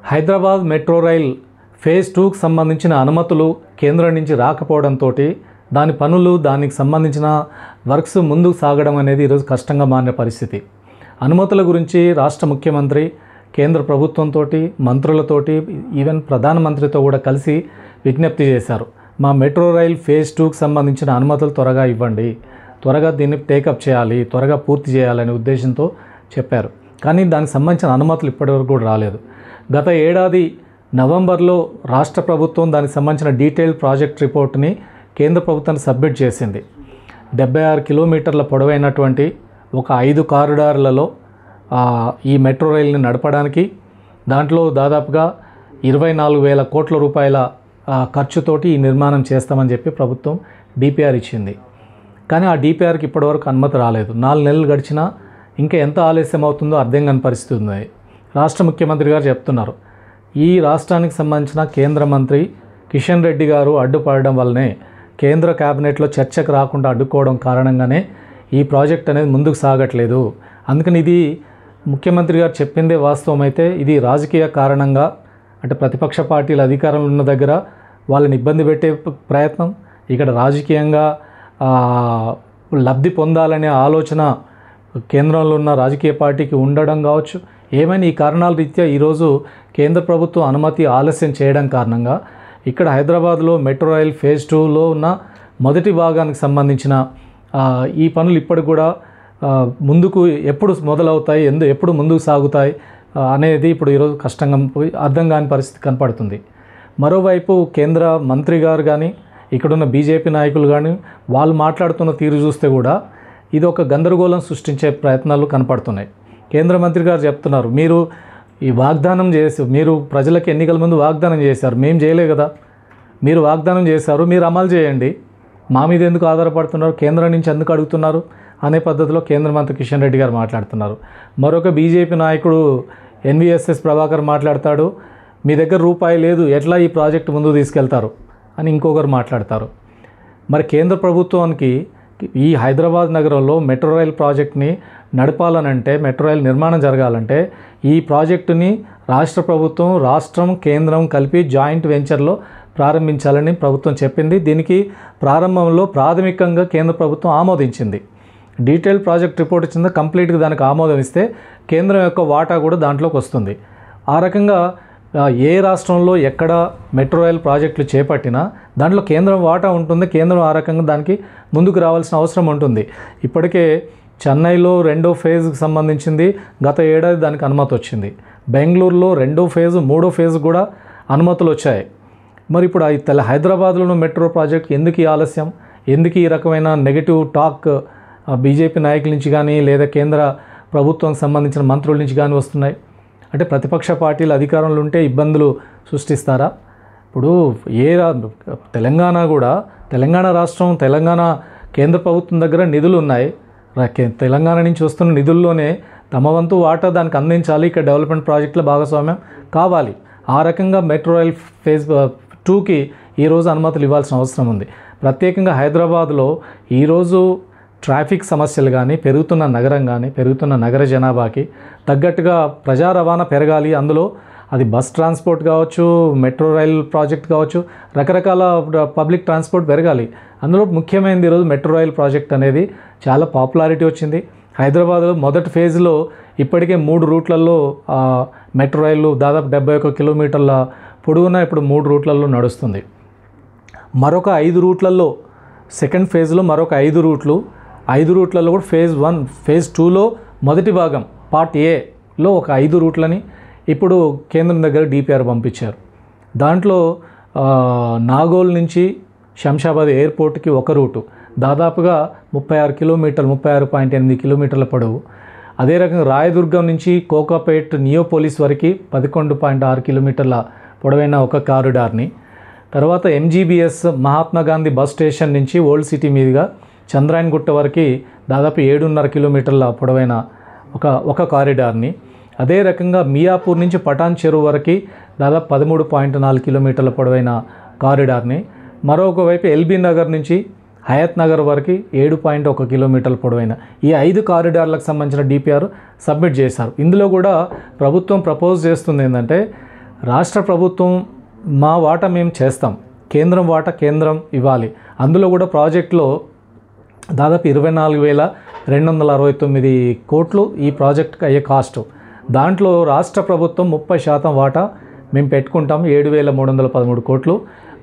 Hyderabad metro rail phase 2కు సంబంధించిన అనుమతులు కేంద్రం నుంచి రాకపోవడంతో దాని పనులు దానికి సంబంధించిన వర్క్స్ ముందుకు సాగడం అనేది ఈరోజు కష్టంగా మారిన పరిస్థితి. అనుమతుల గురించి రాష్ట్ర ముఖ్యమంత్రి కేంద్ర ప్రభుత్వంతో మంత్రులతోటి ఈవెన్ ప్రధానమంత్రితో కూడా కలిసి విజ్ఞప్తి చేశారు. మా మెట్రో రైల్ ఫేజ్ 2కు సంబంధించిన అనుమతులు త్వరగా ఇవ్వండి, త్వరగా దీన్ని టేకప్ చేయాలి, త్వరగా పూర్తి చేయాలనే ఉద్దేశంతో చెప్పారు. కానీ దానికి సంబంధించిన అనుమతులు ఇప్పటివరకు కూడా రాలేదు. గత ఏడాది నవంబర్లో రాష్ట్ర ప్రభుత్వం దానికి సంబంధించిన డీటెయిల్ ప్రాజెక్ట్ రిపోర్ట్ని కేంద్ర ప్రభుత్వానికి సబ్మిట్ చేసింది. 76 కిలోమీటర్ల పొడవైనటువంటి ఒక 5 కారిడార్లలో ఈ మెట్రో రైల్ని నడపడానికి దాంట్లో దాదాపుగా 24,000 కోట్ల రూపాయల ఖర్చుతోటి ఈ నిర్మాణం చేస్తామని చెప్పి ప్రభుత్వం డిపిఆర్ ఇచ్చింది. కానీ ఆ డిపిఆర్కి ఇప్పటివరకు అనుమతి రాలేదు. 4 నెలలు గడిచినా ఇంకా ఎంత ఆలస్యం అవుతుందో అర్థం కాని పరిస్థితి ఉంది. రాష్ట్ర ముఖ్యమంత్రి గారు చెప్తున్నారు, ఈ రాష్ట్రానికి సంబంధించిన కేంద్ర మంత్రి కిషన్ రెడ్డి గారు అడ్డుపడడం వల్లనే, కేంద్ర క్యాబినెట్లో చర్చకు రాకుండా అడ్డుకోవడం కారణంగానే ఈ ప్రాజెక్ట్ అనేది ముందుకు సాగట్లేదు. అందుకని ఇది ముఖ్యమంత్రి గారు చెప్పిందే వాస్తవం అయితే ఇది రాజకీయ కారణంగా, అంటే ప్రతిపక్ష పార్టీలు అధికారంలో ఉన్న దగ్గర వాళ్ళని ఇబ్బంది పెట్టే ప్రయత్నం, ఇక్కడ రాజకీయంగా లబ్ధి పొందాలనే ఆలోచన కేంద్రంలో ఉన్న రాజకీయ పార్టీకి ఉండడం కావచ్చు. ఏమైనా ఈ కారణాల రీత్యా ఈరోజు కేంద్ర ప్రభుత్వం అనుమతి ఆలస్యం చేయడం కారణంగా ఇక్కడ హైదరాబాద్లో మెట్రో రైల్ ఫేజ్ 2లో ఉన్న మొదటి భాగానికి సంబంధించిన ఈ పనులు ఇప్పటికి కూడా ముందుకు ఎప్పుడు మొదలవుతాయి, ఎప్పుడు ముందుకు సాగుతాయి అనేది ఇప్పుడు ఈరోజు కష్టంగా అర్థం కాని పరిస్థితి కనపడుతుంది. మరోవైపు కేంద్ర మంత్రి గారు కానీ ఇక్కడున్న బీజేపీ నాయకులు కానీ వాళ్ళు మాట్లాడుతున్న తీరు చూస్తే కూడా ఇది ఒక గందరగోళం సృష్టించే ప్రయత్నాలు కనపడుతున్నాయి. కేంద్ర మంత్రి గారు చెప్తున్నారు, మీరు ఈ వాగ్దానం చేసి మీరు ప్రజలకు ఎన్నికల ముందు వాగ్దానం చేశారు, మేము చేయలే కదా, మీరు వాగ్దానం చేశారు, మీరు అమలు చేయండి, మా మీద ఎందుకు ఆధారపడుతున్నారు, కేంద్రం నుంచి ఎందుకు అడుగుతున్నారు అనే పద్ధతిలో కేంద్ర మంత్రి కిషన్ రెడ్డి గారు మాట్లాడుతున్నారు. మరొక బీజేపీ నాయకుడు ఎన్వీఎస్ఎస్ ప్రభాకర్ మాట్లాడతాడు, మీ దగ్గర రూపాయి లేదు, ఎట్లా ఈ ప్రాజెక్టు ముందుకు తీసుకెళ్తారు అని ఇంకొకరు మాట్లాడతారు. మరి కేంద్ర ప్రభుత్వానికి ఈ హైదరాబాద్ నగరంలో మెట్రో రైల్ ప్రాజెక్ట్ని నడపాలనంటే, మెట్రో రైల్ నిర్మాణం జరగాలంటే ఈ ప్రాజెక్టుని రాష్ట్ర ప్రభుత్వం, రాష్ట్రం, కేంద్రం కలిపి జాయింట్ వెంచర్లో ప్రారంభించాలని ప్రభుత్వం చెప్పింది. దీనికి ప్రారంభంలో ప్రాథమికంగా కేంద్ర ప్రభుత్వం ఆమోదించింది. డీటెయిల్ ప్రాజెక్ట్ రిపోర్ట్ ఇచ్చింది, కంప్లీట్గా దానికి ఆమోదం ఇస్తే కేంద్రం యొక్క వాటా కూడా దాంట్లోకి వస్తుంది. ఆ రకంగా ఏ రాష్ట్రంలో ఎక్కడ మెట్రో రైల్ ప్రాజెక్టులు చేపట్టినా దాంట్లో కేంద్రం వాటా ఉంటుంది. కేంద్రం ఆ రకంగా దానికి ముందుకు రావాల్సిన అవసరం ఉంటుంది. ఇప్పటికే చెన్నైలో 2వ ఫేజ్కి సంబంధించింది గత ఏడాది దానికి అనుమతి వచ్చింది. బెంగళూరులో 2వ ఫేజు, 3వ ఫేజు కూడా అనుమతులు వచ్చాయి. మరి ఇప్పుడు హైదరాబాద్లోని మెట్రో ప్రాజెక్ట్ ఎందుకు ఈ ఆలస్యం, ఎందుకు ఈ రకమైన నెగిటివ్ టాక్ బీజేపీ నాయకుల నుంచి కానీ లేదా కేంద్ర ప్రభుత్వానికి సంబంధించిన మంత్రుల నుంచి కానీ వస్తున్నాయి? అంటే ప్రతిపక్ష పార్టీలు అధికారంలో ఉంటే ఇబ్బందులు సృష్టిస్తారా? ఇప్పుడు తెలంగాణ రాష్ట్రం, తెలంగాణ కేంద్ర ప్రభుత్వం దగ్గర నిధులు ఉన్నాయి. తెలంగాణ నుంచి వస్తున్న నిధుల్లోనే తమ వంతు వాటా దానికి అందించాలి. ఇక్కడ డెవలప్మెంట్ ప్రాజెక్టుల భాగస్వామ్యం కావాలి. ఆ రకంగా మెట్రో రైల్ ఫేజ్ 2కి ఈరోజు అనుమతులు ఇవ్వాల్సిన అవసరం ఉంది. ప్రత్యేకంగా హైదరాబాద్లో ఈరోజు ట్రాఫిక్ సమస్యలు కానీ, పెరుగుతున్న నగరం కానీ, పెరుగుతున్న నగర జనాభాకి తగ్గట్టుగా ప్రజా రవాణా పెరగాలి. అందులో అది బస్ ట్రాన్స్పోర్ట్ కావచ్చు, మెట్రో రైల్ ప్రాజెక్ట్ కావచ్చు, రకరకాల పబ్లిక్ ట్రాన్స్పోర్ట్ పెరగాలి. అందులో ముఖ్యమైనది ఈరోజు మెట్రో రైల్ ప్రాజెక్ట్ అనేది చాలా పాపులారిటీ వచ్చింది. హైదరాబాద్లో మొదటి ఫేజ్లో ఇప్పటికే 3 రూట్లలో మెట్రో రైలు దాదాపు 71 కిలోమీటర్ల పొడవున ఇప్పుడు 3 రూట్లలో నడుస్తుంది. మరొక 5 రూట్లలో సెకండ్ ఫేజ్లో మరొక 5 రూట్లు, 5 రూట్లలో కూడా ఫేజ్ 2లో మొదటి భాగం పార్ట్ ఏలో ఒక 5 రూట్లని ఇప్పుడు కేంద్రం దగ్గర డిపిఆర్ పంపించారు. దాంట్లో నాగోల్ నుంచి శంషాబాద్ ఎయిర్పోర్ట్కి ఒక రూటు దాదాపుగా 36.8 కిలోమీటర్ల పొడవు. అదే రకంగా రాయదుర్గం నుంచి కోకాపేట్ నియోపోలిస్ వరకు 11.6 కిలోమీటర్ల పొడవైన ఒక కారిడార్ని, తర్వాత MGBS Mahatma Gandhi bus station నుంచి ఓల్డ్ సిటీ మీదుగా చంద్రాయన్ గుట్ట వరకు దాదాపు 7.5 కిలోమీటర్ల పొడవైన ఒక కారిడార్ని, అదే రకంగా మియాపూర్ నుంచి పటాన్ చెరువు వరకు దాదాపు 13.4 కిలోమీటర్ల పొడవైన కారిడార్ని, మరొక వైపు ఎల్బీ నగర్ నుంచి హయత్ నగర్ వరకు 7.1 కిలోమీటర్ల పొడవైన ఈ 5 కారిడార్లకు సంబంధించిన డిపిఆర్ సబ్మిట్ చేశారు. ఇందులో కూడా ప్రభుత్వం ప్రపోజ్ చేస్తుంది ఏంటంటే రాష్ట్ర ప్రభుత్వం మా వాటా మేము చేస్తాం, కేంద్రం వాటా కేంద్రం ఇవ్వాలి. అందులో కూడా ప్రాజెక్టులో దాదాపు 24,269 కోట్లు ఈ ప్రాజెక్టుకి అయ్యే కాస్ట్. దాంట్లో రాష్ట్ర ప్రభుత్వం 30% వాటా మేము పెట్టుకుంటాం, 7,313 కోట్లు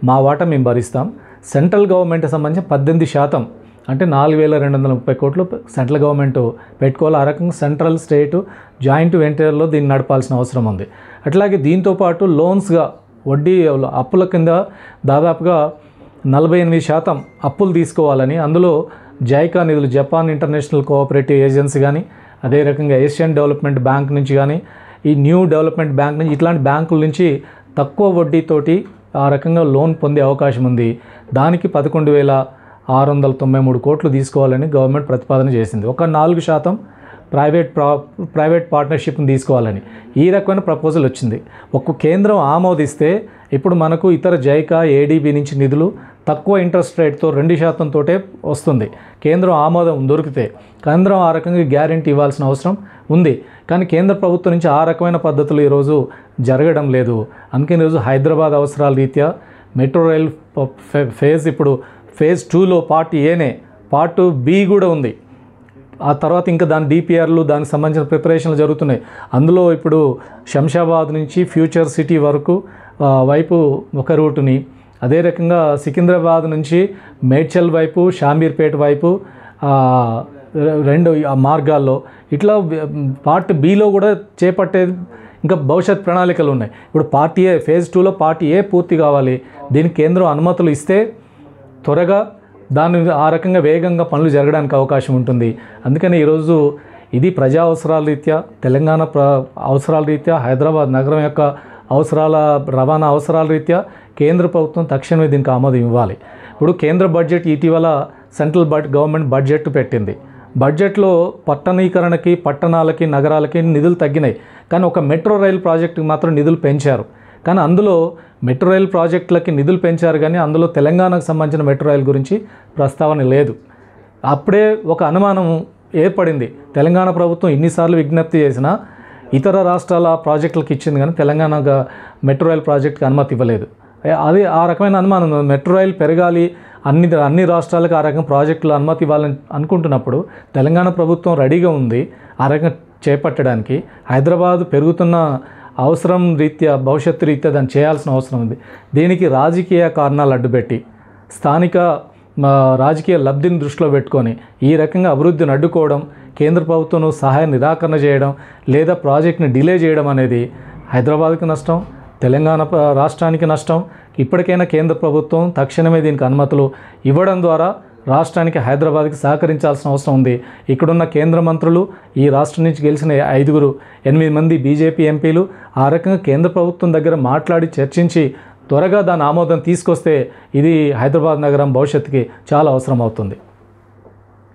మా వాటా మేము భరిస్తాం. సెంట్రల్ గవర్నమెంట్ సంబంధించి 18% అంటే 4,230 కోట్లు సెంట్రల్ గవర్నమెంట్ పెట్టుకోవాలి. ఆ రకంగా సెంట్రల్ స్టేటు జాయింట్ వెంచర్లో దీన్ని నడపాల్సిన అవసరం ఉంది. అట్లాగే దీంతోపాటు లోన్స్గా వడ్డీ అప్పుల కింద దాదాపుగా 48% అప్పులు తీసుకోవాలని, అందులో జైకా నిధులు, జపాన్ ఇంటర్నేషనల్ కోఆపరేటివ్ ఏజెన్సీ కానీ, అదే రకంగా ఏషియన్ డెవలప్మెంట్ బ్యాంక్ నుంచి కానీ, ఈ న్యూ డెవలప్మెంట్ బ్యాంక్ నుంచి, ఇట్లాంటి బ్యాంకుల నుంచి తక్కువ వడ్డీతోటి ఆ రకంగా లోన్ పొందే అవకాశం ఉంది. దానికి 11,693 కోట్లు తీసుకోవాలని గవర్నమెంట్ ప్రతిపాదన చేసింది. ఒక 4% ప్రైవేట్ పార్ట్నర్షిప్ని తీసుకోవాలని ఈ రకమైన ప్రపోజల్ వచ్చింది. ఒక్క కేంద్రం ఆమోదిస్తే ఇప్పుడు మనకు ఇతర జైకా, ఏడీబీ నుంచి నిధులు తక్కువ ఇంట్రెస్ట్ రేట్తో 2% తోటే వస్తుంది. కేంద్రం ఆమోదం దొరికితే కేంద్రం ఆ రకంగా గ్యారెంటీ ఇవ్వాల్సిన అవసరం ఉంది. కానీ కేంద్ర ప్రభుత్వం నుంచి ఆ రకమైన పద్ధతులు ఈరోజు జరగడం లేదు. అందుకని ఈరోజు హైదరాబాద్ అవసరాల రీత్యా మెట్రో రైల్ ఇప్పుడు ఫేజ్ 2లో పార్ట్ ఏనే, పార్ట్ బి కూడా ఉంది. ఆ తర్వాత ఇంకా దాని డిపిఆర్లు, దానికి సంబంధించిన ప్రిపరేషన్లు జరుగుతున్నాయి. అందులో ఇప్పుడు శంషాబాద్ నుంచి ఫ్యూచర్ సిటీ వరకు వైపు ఒక రూటుని, అదే రకంగా సికింద్రాబాద్ నుంచి మేడ్చల్ వైపు, షాంబీర్పేట వైపు 2 మార్గాల్లో, ఇట్లా పార్ట్ బిలో కూడా చేపట్టేది ఇంకా భవిష్యత్ ప్రణాళికలు ఉన్నాయి. ఇప్పుడు పార్ట్ ఏ ఫేజ్ 2లో పార్ట్ ఏ పూర్తి కావాలి. దీనికి కేంద్రం అనుమతులు ఇస్తే త్వరగా దాని ఆ రకంగా వేగంగా పనులు జరగడానికి అవకాశం ఉంటుంది. అందుకని ఈరోజు ఇది ప్రజా అవసరాల రీత్యా, తెలంగాణ అవసరాల రీత్యా, హైదరాబాద్ నగరం యొక్క రవాణా అవసరాల రీత్యా కేంద్ర ప్రభుత్వం తక్షణమే దీనికి ఆమోదం ఇవ్వాలి. ఇప్పుడు కేంద్ర బడ్జెట్ ఇటీవల సెంట్రల్ గవర్నమెంట్ బడ్జెట్ పెట్టింది. బడ్జెట్లో పట్టణీకరణకి, పట్టణాలకి, నగరాలకి నిధులు తగ్గినాయి. కానీ ఒక మెట్రో రైల్ ప్రాజెక్టుకి మాత్రం నిధులు పెంచారు. కానీ అందులో మెట్రో రైల్ ప్రాజెక్టులకి నిధులు పెంచారు, కానీ అందులో తెలంగాణకు సంబంధించిన మెట్రో రైల్ గురించి ప్రస్తావన లేదు. అప్పుడే ఒక అనుమానం ఏర్పడింది. తెలంగాణ ప్రభుత్వం ఇన్నిసార్లు విజ్ఞప్తి చేసినా ఇతర రాష్ట్రాల ప్రాజెక్టులకు ఇచ్చింది, కానీ తెలంగాణ మెట్రో రైల్ ప్రాజెక్టుకి అనుమతి ఇవ్వలేదు. అది ఆ రకమైన అనుమానం. మెట్రో రైల్ పెరగాలి, అన్ని రాష్ట్రాలకు ఆ రకం ప్రాజెక్టులు అనుమతి ఇవ్వాలని అనుకుంటున్నప్పుడు తెలంగాణ ప్రభుత్వం రెడీగా ఉంది ఆ రకంగా చేపట్టడానికి. హైదరాబాద్ పెరుగుతున్న అవసరం రీత్యా, భవిష్యత్తు రీత్యా దాన్ని చేయాల్సిన అవసరం ఉంది. దీనికి రాజకీయ కారణాలు అడ్డుపెట్టి, స్థానిక రాజకీయ లబ్ధిని దృష్టిలో పెట్టుకొని ఈ రకంగా అభివృద్ధిని అడ్డుకోవడం, కేంద్ర ప్రభుత్వం సహాయ నిరాకరణ చేయడం లేదా ప్రాజెక్ట్ని డిలే చేయడం అనేది హైదరాబాద్కి నష్టం, తెలంగాణ రాష్ట్రానికి నష్టం. ఇప్పటికైనా కేంద్ర ప్రభుత్వం తక్షణమే దీనికి అనుమతులు ఇవ్వడం ద్వారా రాష్ట్రానికి, హైదరాబాద్కి సహకరించాల్సిన అవసరం ఉంది. ఇక్కడున్న కేంద్ర మంత్రులు, ఈ రాష్ట్రం నుంచి గెలిచిన 8 మంది బీజేపీ ఎంపీలు ఆ రకంగా కేంద్ర ప్రభుత్వం దగ్గర మాట్లాడి చర్చించి త్వరగా దాని ఆమోదం తీసుకొస్తే ఇది హైదరాబాద్ నగరం భవిష్యత్తుకి చాలా అవసరం అవుతుంది.